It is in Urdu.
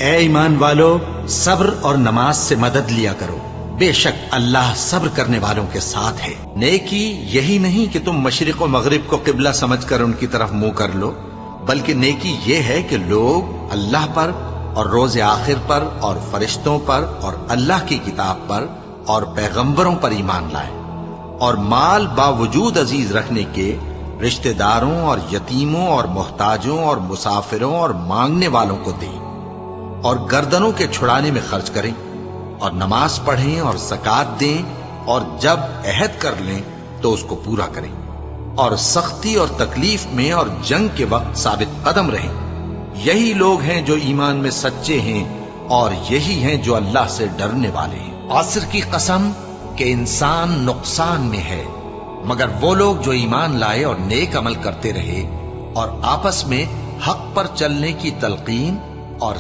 اے ایمان والو، صبر اور نماز سے مدد لیا کرو، بے شک اللہ صبر کرنے والوں کے ساتھ ہے۔ نیکی یہی نہیں کہ تم مشرق و مغرب کو قبلہ سمجھ کر ان کی طرف منہ کر لو، بلکہ نیکی یہ ہے کہ لوگ اللہ پر اور روز آخر پر اور فرشتوں پر اور اللہ کی کتاب پر اور پیغمبروں پر ایمان لائیں، اور مال باوجود عزیز رکھنے کے رشتہ داروں اور یتیموں اور محتاجوں اور مسافروں اور مانگنے والوں کو دیں، اور گردنوں کے چھڑانے میں خرچ کریں، اور نماز پڑھیں اور زکوٰۃ دیں، اور جب عہد کر لیں تو اس کو پورا کریں، اور سختی اور تکلیف میں اور جنگ کے وقت ثابت قدم رہیں۔ یہی لوگ ہیں جو ایمان میں سچے ہیں، اور یہی ہیں جو اللہ سے ڈرنے والے ہیں۔ عصر کی قسم کہ انسان نقصان میں ہے، مگر وہ لوگ جو ایمان لائے اور نیک عمل کرتے رہے اور آپس میں حق پر چلنے کی تلقین اور